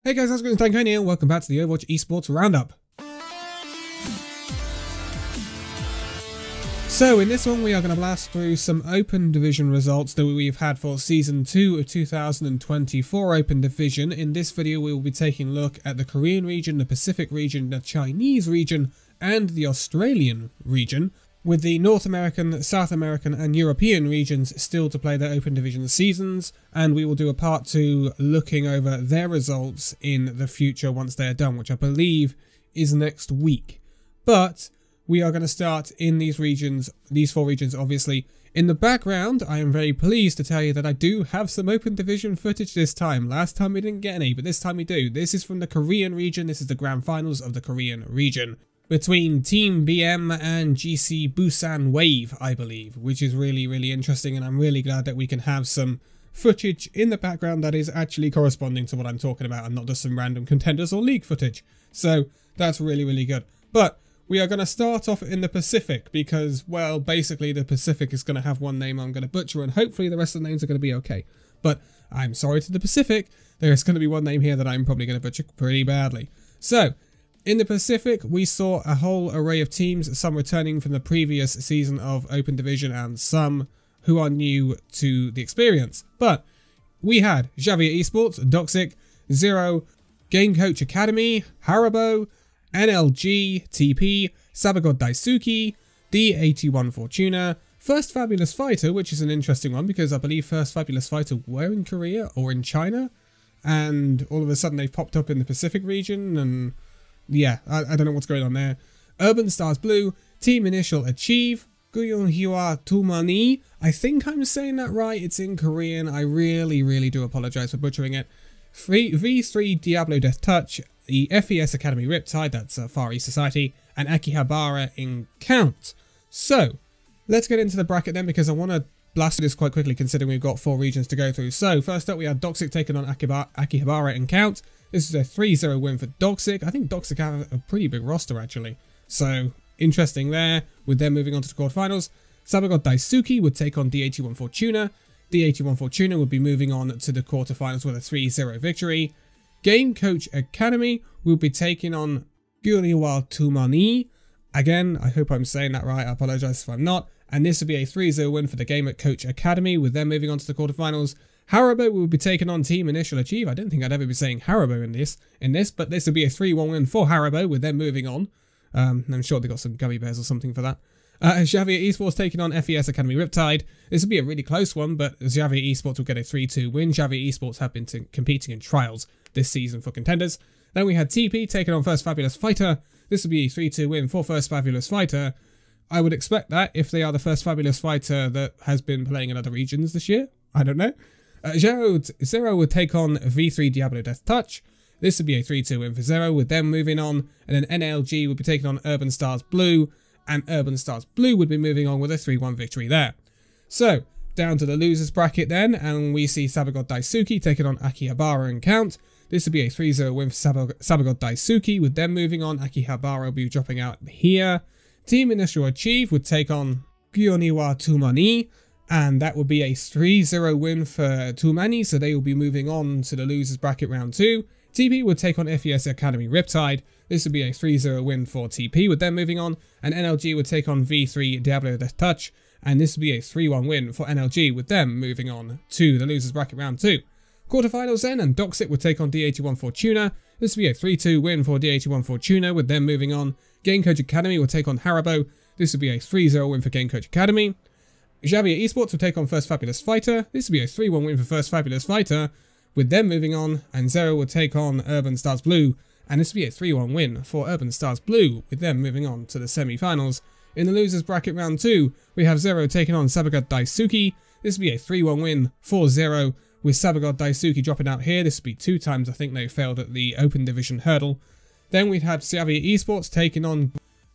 Hey guys, how's it going? Danconia, and welcome back to the Overwatch Esports Roundup. So in this one we are going to blast through some Open Division results that we've had for Season 2 of 2024 Open Division. In this video we will be taking a look at the Korean region, the Pacific region, the Chinese region and the Australian region, with the North American, South American and European regions still to play their Open Division seasons, and we will do a part 2 looking over their results in the future once they are done, which I believe is next week. But we are going to start in these regions, these 4 regions obviously. In the background, I am very pleased to tell you that I do have some Open Division footage this time. Last time we didn't get any, but this time we do. This is from the Korean region. This is the Grand Finals of the Korean region, between Team BM and GC Busan Wave, I believe, which is really interesting, and I'm really glad that we can have some footage in the background that is actually corresponding to what I'm talking about and not just some random Contenders or League footage. So that's really good. But we are going to start off in the Pacific because, well, basically the Pacific is going to have one name I'm going to butcher and hopefully the rest of the names are going to be okay. But I'm sorry to the Pacific, there's going to be one name here that I'm probably going to butcher pretty badly. So in the Pacific, we saw a whole array of teams, some returning from the previous season of Open Division and some who are new to the experience. But we had Xavier Esports, Doxic, Zero, Game Coach Academy, Haribo, NLG, TP, Sabagod Daisuke, D81 Fortuna, First Fabulous Fighter, which is an interesting one because I believe First Fabulous Fighter were in Korea or in China, and all of a sudden they've popped up in the Pacific region, and yeah, I don't know what's going on there. Urban Stars Blue, Team Initial Achieve, Guyon Hwa Tumani. I think I'm saying that right. It's in Korean. I really do apologize for butchering it. V3 Diablo Death Touch, the FES Academy Riptide, that's Far East Society, and Akihabara in Count. So let's get into the bracket then, because I want to blast this quite quickly considering we've got 4 regions to go through. So first up we had Doxic taking on Akihabara in Count. This is a 3-0 win for Doxic. I think Doxic have a pretty big roster actually. So interesting there, with them moving on to the quarterfinals. Sabagod Daisuke would take on D81 Fortuna. D81 Fortuna would be moving on to the quarterfinals with a 3-0 victory. Game Coach Academy will be taking on Guyon Tumani. Again, I hope I'm saying that right. I apologize if I'm not. And this would be a 3-0 win for the Game Coach Academy, with them moving on to the quarterfinals. Haribo will be taking on Team Initial Achieve. I don't think I'd ever be saying Haribo in this, but this would be a 3-1 win for Haribo, with them moving on. I'm sure they got some gummy bears or something for that. Xavier Esports taking on FES Academy Riptide. This would be a really close one, but Xavier Esports will get a 3-2 win. Xavier Esports have been competing in trials this season for Contenders. Then we had TP taking on First Fabulous Fighter. This would be a 3-2 win for First Fabulous Fighter. I would expect that if they are the First Fabulous Fighter that has been playing in other regions this year. I don't know. Zero would take on V3 Diablo Death Touch. This would be a 3-2 win for Zero, with them moving on. And then NLG would be taking on Urban Stars Blue, and Urban Stars Blue would be moving on with a 3-1 victory there. So down to the losers bracket then, and we see Sabagod Daisuke taking on Akihabara in Count. This would be a 3-0 win for Sabagod Daisuke, with them moving on. Akihabara will be dropping out here. Team Initial Achieve would take on Guyon Hwa Tumani, and that would be a 3-0 win for Tumani, so they will be moving on to the losers bracket round 2. TP would take on FES Academy Riptide. This would be a 3-0 win for TP, with them moving on. And NLG would take on V3 Diablo Death Touch, and this would be a 3-1 win for NLG, with them moving on to the losers bracket round 2. Quarterfinals then, and Doxic would take on D81 Fortuna. This would be a 3-2 win for D81 Fortuna, with them moving on. Game Coach Academy would take on Haribo. This would be a 3-0 win for Game Coach Academy. Xavier Esports would take on First Fabulous Fighter. This would be a 3-1 win for First Fabulous Fighter, with them moving on. And Zero would take on Urban Stars Blue, and this would be a 3-1 win for Urban Stars Blue, with them moving on to the semi-finals. In the losers bracket round 2, we have Zero taking on Sabagod Daisuke. This would be a 3-1 win for Zero, with Sabagod Daisuke dropping out here. This would be 2 times I think they failed at the Open Division hurdle. Then we'd have Xavier Esports taking on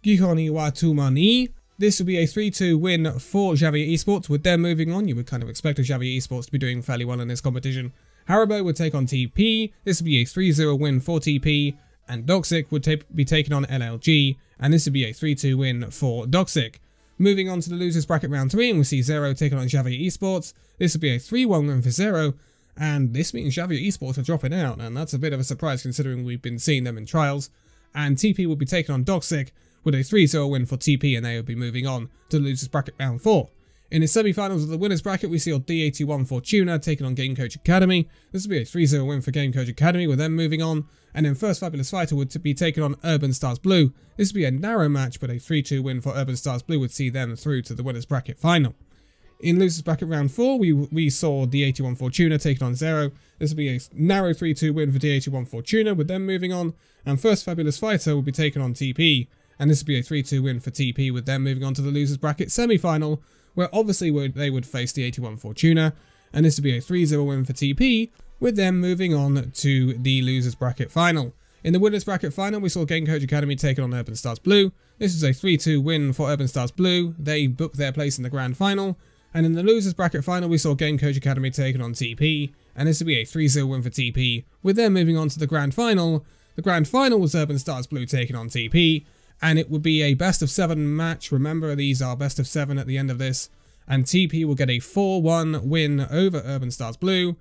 Guyon Hwa Tumani. This would be a 3-2 win for Xavier Esports, with them moving on. You would kind of expect Xavier Esports to be doing fairly well in this competition. Haribo would take on TP. This would be a 3-0 win for TP, and Doxic would be taking on NLG, and this would be a 3-2 win for Doxic. Moving on to the losers bracket round 3, and we see Zero taking on Xavier Esports. This would be a 3-1 win for Zero, and this means Xavier Esports are dropping out, and that's a bit of a surprise considering we've been seeing them in trials. And TP will be taking on Doxic with a 3-0 win for TP, and they will be moving on to the losers bracket round 4. In the semi-finals of the winners bracket, we see D81 Fortuna taking on Game Coach Academy. This will be a 3-0 win for Game Coach Academy, with them moving on. And then First Fabulous Fighter would be taking on Urban Stars Blue. This will be a narrow match, but a 3-2 win for Urban Stars Blue would see them through to the winners bracket final. In losers bracket round 4, we saw D81 Fortuna taking on Zero. This will be a narrow 3-2 win for D81 Fortuna, with them moving on. And First Fabulous Fighter will be taking on TP. And this will be a 3-2 win for TP, with them moving on to the losers bracket semi-final, where obviously they would face the 81 Fortuna, and this would be a 3-0 win for TP, with them moving on to the losers bracket final. In the winners bracket final, we saw Game Coach Academy taking on Urban Stars Blue. This was a 3-2 win for Urban Stars Blue. They booked their place in the grand final. And in the losers bracket final, we saw Game Coach Academy taking on TP, and this would be a 3-0 win for TP, with them moving on to the grand final. The grand final was Urban Stars Blue taking on TP, and it would be a best of 7 match. Remember, these are best of 7 at the end of this. And TP will get a 4-1 win over Urban Stars Blue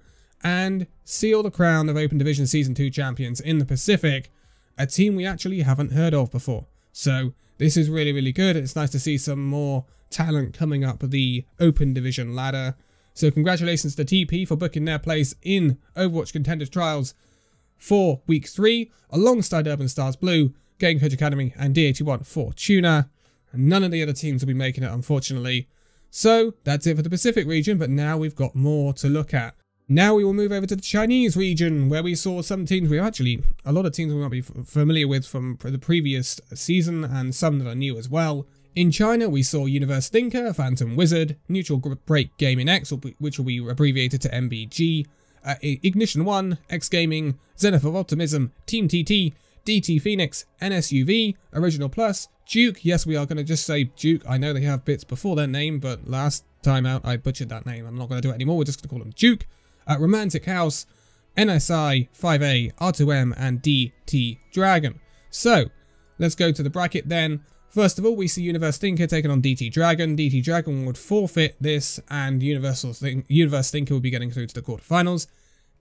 and seal the crown of Open Division Season 2 champions in the Pacific, a team we actually haven't heard of before. So this is really, really good. It's nice to see some more talent coming up the Open Division ladder. So congratulations to TP for booking their place in Overwatch Contenders Trials for Week 3, alongside Urban Stars Blue, Game Coach Academy, and D81 Fortuna. And none of the other teams will be making it, unfortunately. So that's it for the Pacific region, but now we've got more to look at. Now we will move over to the Chinese region, where we saw some teams a lot of teams we might be familiar with from the previous season, and some that are new as well. In China, we saw Universe Thinker, Phantom Wizard, Neutral Break Gaming X, which will be abbreviated to MBG, Ignition 1, X Gaming, Zenith of Optimism, Team TT, DT Phoenix, NSUV, Original Plus, Duke. Yes, we are going to just say Duke. I know they have bits before their name, but last time out I butchered that name. I'm not going to do it anymore. We're just going to call them Duke. Romantic House, NSI, 5A, R2M, and DT Dragon. So, let's go to the bracket then. First of all, we see Universe Thinker taking on DT Dragon. DT Dragon would forfeit this, and Universe Thinker would be getting through to the quarterfinals.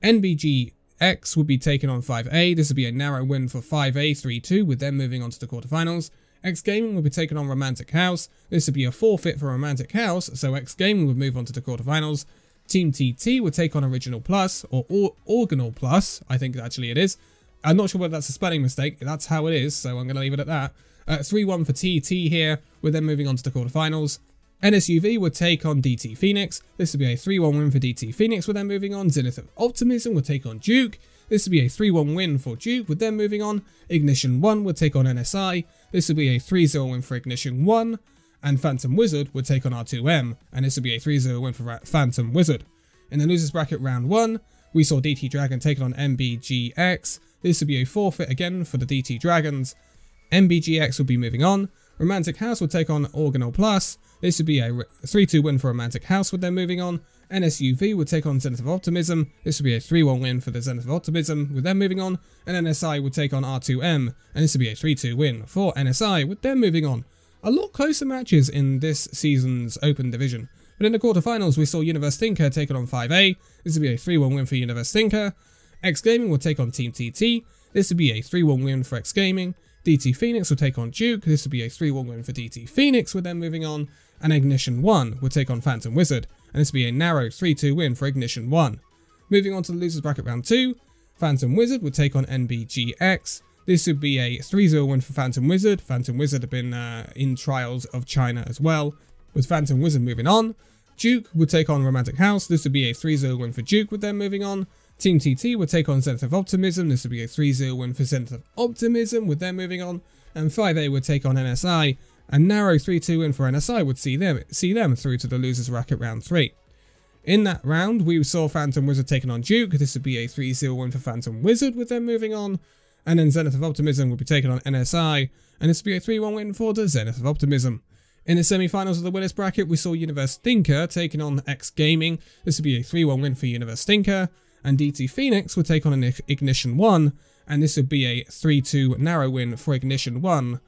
NBG X would be taking on 5A. This would be a narrow win for 5A, 3-2, with them moving on to the quarterfinals. X Gaming would be taking on Romantic House. This would be a forfeit for Romantic House, so X Gaming would move on to the quarterfinals. Team TT would take on Original Plus, or Organal Plus, I think actually it is. I'm not sure whether that's a spelling mistake. That's how it is, so I'm going to leave it at that. 3-1 for TT here, with them moving on to the quarterfinals. NSUV would take on DT Phoenix. This would be a 3-1 win for DT Phoenix, with them moving on. Zenith of Optimism would take on Duke. This would be a 3-1 win for Duke, with them moving on. Ignition 1 would take on NSI. This would be a 3-0 win for Ignition 1. And Phantom Wizard would take on R2M, and this would be a 3-0 win for Phantom Wizard. In the losers bracket round 1, we saw DT Dragon taking on MBGX. This would be a forfeit again for the DT Dragons. MBGX would be moving on. Romantic House would take on Organal Plus. This would be a 3-2 win for Romantic House, with them moving on. NSUV would take on Zenith of Optimism. This would be a 3-1 win for the Zenith of Optimism, with them moving on. And NSI would take on R2M, and this would be a 3-2 win for NSI, with them moving on. A lot closer matches in this season's Open Division. But in the quarterfinals, we saw Universe Thinker taking on 5A. This would be a 3-1 win for Universe Thinker. X Gaming would take on Team TT. This would be a 3-1 win for X Gaming. DT Phoenix would take on Duke. This would be a 3-1 win for DT Phoenix, with them moving on. And Ignition 1 would take on Phantom Wizard, and this would be a narrow 3-2 win for Ignition 1. Moving on to the losers bracket round 2, Phantom Wizard would take on NBGX. This would be a 3-0 win for Phantom Wizard. Phantom Wizard have been in trials of China as well, with Phantom Wizard moving on. Duke would take on Romantic House. This would be a 3-0 win for Duke, with them moving on. Team TT would take on Zenith of Optimism. This would be a 3-0 win for Zenith of Optimism, with them moving on. And 5A would take on NSI. A narrow 3-2 win for NSI would see them through to the losers bracket round 3. In that round, we saw Phantom Wizard taking on Duke. This would be a 3-0 win for Phantom Wizard, with them moving on. And then Zenith of Optimism would be taking on NSI, and this would be a 3-1 win for the Zenith of Optimism. In the semi-finals of the winners bracket, we saw Universe Thinker taking on X Gaming. This would be a 3-1 win for Universe Thinker, and DT Phoenix would take on an Ignition 1, and this would be a 3-2 narrow win for Ignition 1,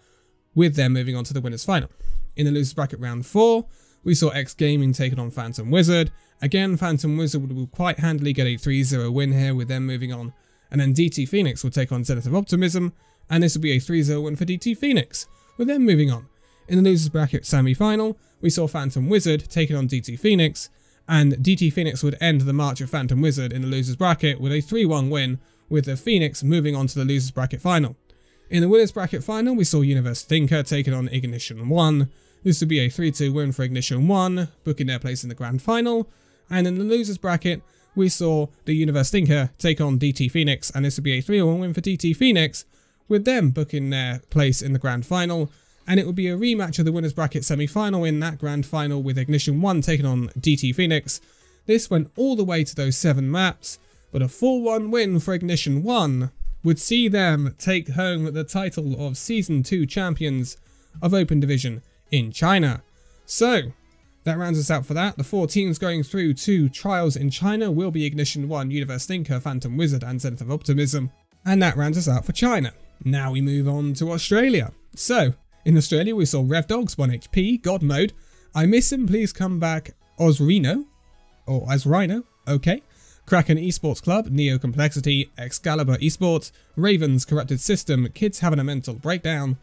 with them moving on to the winners final. In the losers bracket round 4, we saw X Gaming taking on Phantom Wizard. Again, Phantom Wizard will quite handily get a 3-0 win here with them moving on. And then DT Phoenix will take on Zenith of Optimism, and this will be a 3-0 win for DT Phoenix, with them moving on. In the losers bracket semi-final, we saw Phantom Wizard taking on DT Phoenix, and DT Phoenix would end the march of Phantom Wizard in the losers bracket with a 3-1 win, with the Phoenix moving on to the losers bracket final. In the winners bracket final, we saw Universe Thinker taking on Ignition 1. This would be a 3-2 win for Ignition 1, booking their place in the grand final. And in the losers bracket, we saw the Universe Thinker take on DT Phoenix, and this would be a 3-1 win for DT Phoenix, with them booking their place in the grand final. And it would be a rematch of the winners bracket semi-final in that grand final with Ignition 1 taking on DT Phoenix. This went all the way to those 7 maps, but a 4-1 win for Ignition 1 would see them take home the title of Season 2 champions of Open Division in China. So, that rounds us out for that. The 4 teams going through to trials in China will be Ignition 1, Universe Thinker, Phantom Wizard and Zenith of Optimism. And that rounds us out for China. Now we move on to Australia. So, in Australia we saw Rev Dogs 1 HP, God Mode, I Miss Him, Please Come Back, Osrino, or Asrino, okay. Kraken Esports Club, Neo Complexity, Excalibur Esports, Ravens Corrupted System, Kids Having a Mental Breakdown,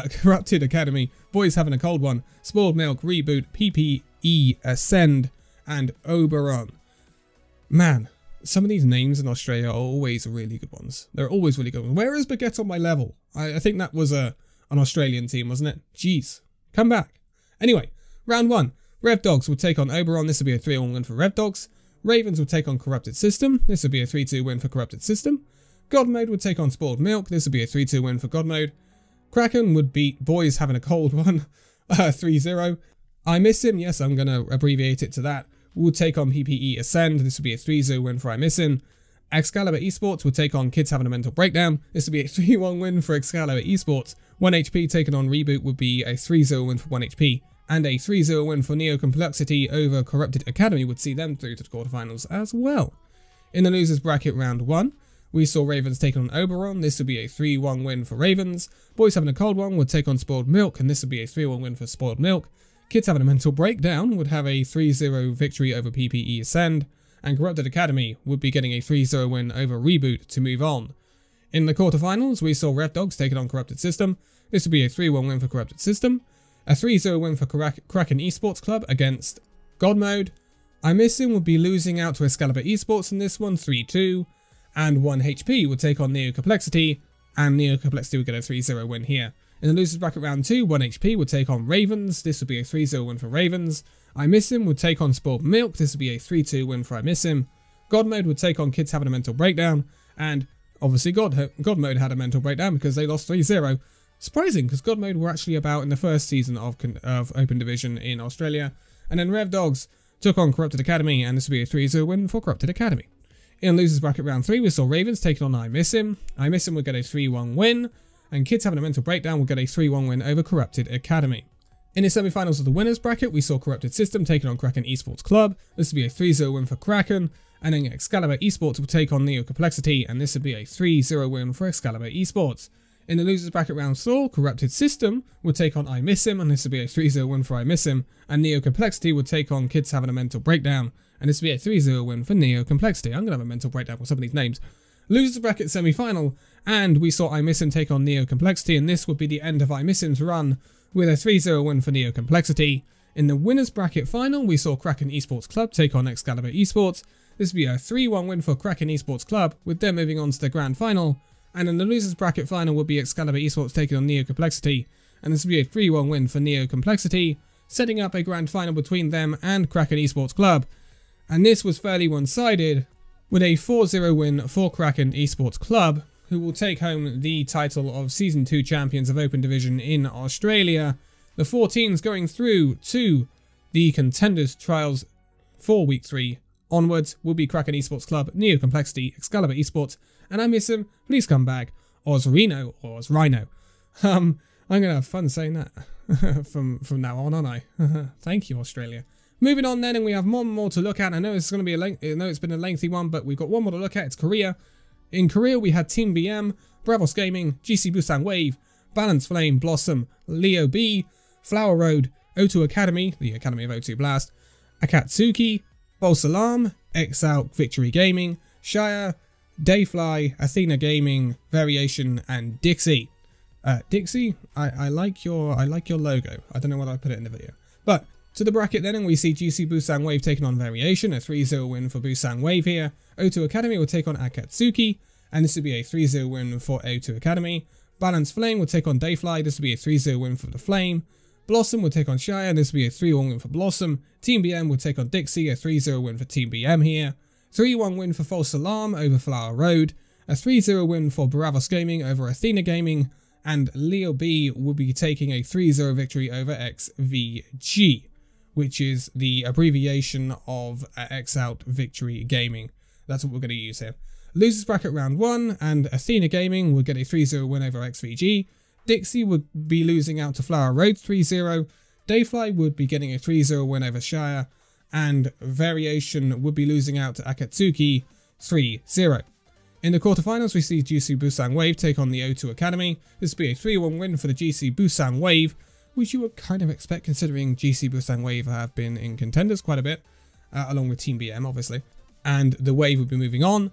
Corrupted Academy, Boys Having a Cold One, Spoiled Milk, Reboot, PPE Ascend, and Oberon. Man, some of these names in Australia are always really good ones. They're always really good ones. Where is Baguette on my level? I think that was an Australian team, wasn't it? Jeez, come back. Anyway, round 1. Rev Dogs will take on Oberon. This will be a 3-1 win for Rev Dogs. Ravens will take on Corrupted System. This would be a 3-2 win for Corrupted System. God Mode would take on Spoiled Milk. This would be a 3-2 win for God Mode. Kraken would beat Boys Having a Cold One, 3-0. I Miss Him, yes, I'm going to abbreviate it to that, will take on PPE Ascend. This would be a 3-0 win for I Miss Him. Excalibur Esports will take on Kids Having a Mental Breakdown. This would be a 3-1 win for Excalibur Esports. 1 HP taken on Reboot would be a 3-0 win for 1 HP. And a 3-0 win for Neo Complexity over Corrupted Academy would see them through to the quarterfinals as well. In the losers bracket round 1, we saw Ravens taking on Oberon. This would be a 3-1 win for Ravens. Boys Having a Cold One would take on Spoiled Milk, and this would be a 3-1 win for Spoiled Milk. Kids Having a Mental Breakdown would have a 3-0 victory over PPE Ascend, and Corrupted Academy would be getting a 3-0 win over Reboot to move on. In the quarterfinals, we saw Rev Dogs taking on Corrupted System. This would be a 3-1 win for Corrupted System. A 3-0 win for Kraken Esports Club against God Mode. I Miss Him would be losing out to Excalibur Esports in this one, 3-2. And 1 HP would take on Neo Complexity, and Neo Complexity would get a 3-0 win here. In the losers bracket round 2, 1 HP would take on Ravens. This would be a 3-0 win for Ravens. I Miss Him would take on Spoiled Milk. This would be a 3-2 win for I Miss Him. God Mode would take on Kids Having a Mental Breakdown, and obviously God Mode had a mental breakdown because they lost 3-0. Surprising, because God Mode were actually about in the first season of Open Division in Australia. And then Rev Dogs took on Corrupted Academy, and this would be a 3-0 win for Corrupted Academy. In losers bracket round 3, we saw Ravens taking on I Miss Him. I Miss Him would get a 3-1 win, and Kids Having a Mental Breakdown would get a 3-1 win over Corrupted Academy. In the semi-finals of the winners bracket, we saw Corrupted System taking on Kraken Esports Club. This would be a 3-0 win for Kraken, and then Excalibur Esports will take on Neo Complexity, and this would be a 3-0 win for Excalibur Esports. In the losers bracket round 4, Corrupted System would take on I Miss Him, and this would be a 3-0 win for I Miss Him, and Neo Complexity would take on Kids Having a Mental Breakdown, and this would be a 3-0 win for Neo Complexity. I'm going to have a mental breakdown with some of these names. Losers bracket semi-final, and we saw I Miss Him take on Neo Complexity, and this would be the end of I Miss Him's run with a 3-0 win for Neo Complexity. In the winners bracket final, we saw Kraken Esports Club take on Excalibur Esports. This would be a 3-1 win for Kraken Esports Club, with them moving on to the grand final. And in the losers bracket final would be Excalibur Esports taking on Neo Complexity, and this would be a 3-1 win for Neo Complexity, setting up a grand final between them and Kraken Esports Club. And this was fairly one-sided, with a 4-0 win for Kraken Esports Club, who will take home the title of Season 2 champions of Open Division in Australia. The 4 teams going through to the Contenders trials for Week 3 onwards will be Kraken Esports Club, Neo Complexity, Excalibur Esports, and I Miss Him, Please Come Back, Osrino or Osrino. I'm gonna have fun saying that from now on, aren't I? Thank you, Australia. Moving on then, and we have one more to look at. I know it's going to be it's been a lengthy one, but we've got one more to look at. It's Korea. In Korea, we had Team BM, Bravos Gaming, GC Busan Wave, Balance Flame, Blossom, Leo B, Flower Road, O2 Academy, the Academy of O2 Blast, Akatsuki, False Alarm, Exalt Victory Gaming, Shire, Dayfly, Athena Gaming, Variation, and Dixie. Dixie, I like your logo. I don't know whether I put it in the video. But to the bracket then, and we see GC Busan Wave taking on Variation, a 3-0 win for Busan Wave here. O2 Academy will take on Akatsuki, and this will be a 3-0 win for O2 Academy. Balance Flame will take on Dayfly, this will be a 3-0 win for the Flame. Blossom will take on Shire, and this will be a 3-1 win for Blossom. Team BM will take on Dixie, a 3-0 win for Team BM here. 3-1 win for False Alarm over Flower Road. A 3-0 win for Bravos Gaming over Athena Gaming. And Leo B will be taking a 3-0 victory over XVG, which is the abbreviation of Exalt Victory Gaming. That's what we're going to use here. Losers bracket round 1, and Athena Gaming will get a 3-0 win over XVG. Dixie would be losing out to Flower Road 3-0. Dayfly would be getting a 3-0 win over Shire. And Variation would be losing out to Akatsuki 3-0. In the quarterfinals, we see GC Busan Wave take on the O2 Academy. This will be a 3-1 win for the GC Busan Wave, which you would kind of expect considering GC Busan Wave have been in Contenders quite a bit, along with Team BM obviously. And the Wave would be moving on.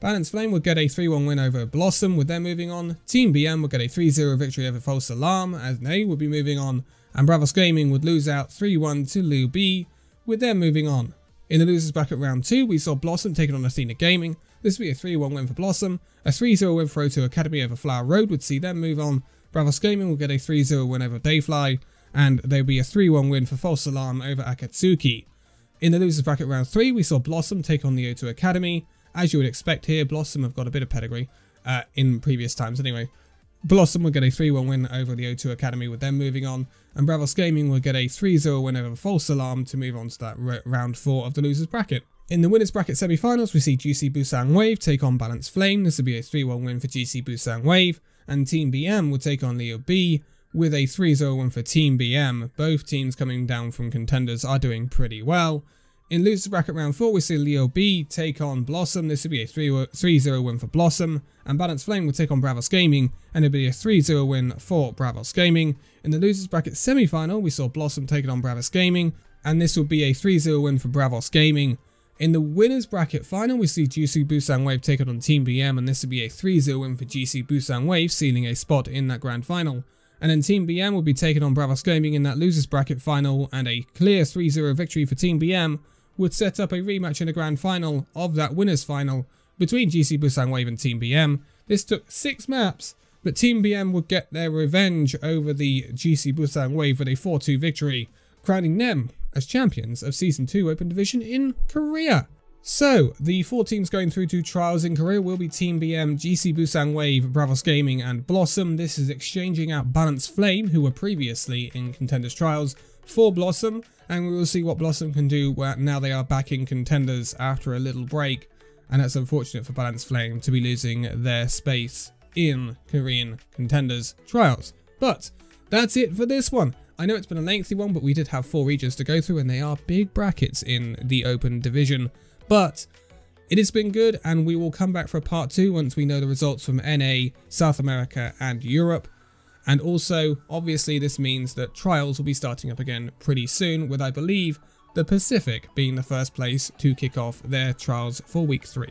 Balance Flame would get a 3-1 win over Blossom with them moving on. Team BM would get a 3-0 victory over False Alarm as they would be moving on. And Bravos Gaming would lose out 3-1 to Liu B with them moving on. In the losers bracket round 2, we saw Blossom taking on Athena Gaming. This would be a 3-1 win for Blossom. A 3-0 win for O2 Academy over Flower Road would see them move on. Bravos Gaming will get a 3-0 win over Dayfly. And there will be a 3-1 win for False Alarm over Akatsuki. In the losers bracket round 3, we saw Blossom take on the O2 Academy. As you would expect here, Blossom have got a bit of pedigree, in previous times anyway. Blossom will get a 3-1 win over the O2 Academy with them moving on, and Bravos Gaming will get a 3-0 win over False Alarm to move on to that round 4 of the losers bracket. In the winners bracket semi-finals, we see GC Busan Wave take on Balance Flame. This will be a 3-1 win for GC Busan Wave, and Team BM will take on Leo B with a 3-0 win for Team BM. Both teams coming down from Contenders are doing pretty well. In losers bracket round 4, we see Leo B take on Blossom. This will be a 3-0 win for Blossom. And Balance Flame will take on Bravos Gaming, and it'll be a 3-0 win for Bravos Gaming. In the losers bracket semi-final, we saw Blossom taking on Bravos Gaming, and this will be a 3-0 win for Bravos Gaming. In the winners bracket final, we see GC Busan Wave taking on Team BM, and this will be a 3-0 win for GC Busan Wave, sealing a spot in that grand final. And then Team BM will be taking on Bravos Gaming in that losers bracket final, and a clear 3-0 victory for Team BM would set up a rematch in the grand final of that winners final between GC Busan Wave and Team BM. This took 6 maps, but Team BM would get their revenge over the GC Busan Wave with a 4-2 victory, crowning them as champions of Season 2 Open Division in Korea. So, the 4 teams going through to trials in Korea will be Team BM, GC Busan Wave, Bravos Gaming, and Blossom. This is exchanging out Balance Flame, who were previously in Contenders trials, for Blossom, and we will see what Blossom can do now they are back in Contenders after a little break. And it's unfortunate for Balance Flame to be losing their space in Korean Contenders trials. But that's it for this one. I know it's been a lengthy one, but we did have 4 regions to go through, and they are big brackets in the Open Division. But it has been good, and we will come back for a part 2 once we know the results from NA, South America, and Europe. And also, obviously, this means that trials will be starting up again pretty soon, with, I believe, the Pacific being the first place to kick off their trials for week 3.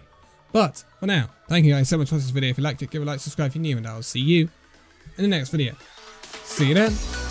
But for now, thank you guys so much for this video. If you liked it, give it a like, subscribe if you're new, and I'll see you in the next video. See you then.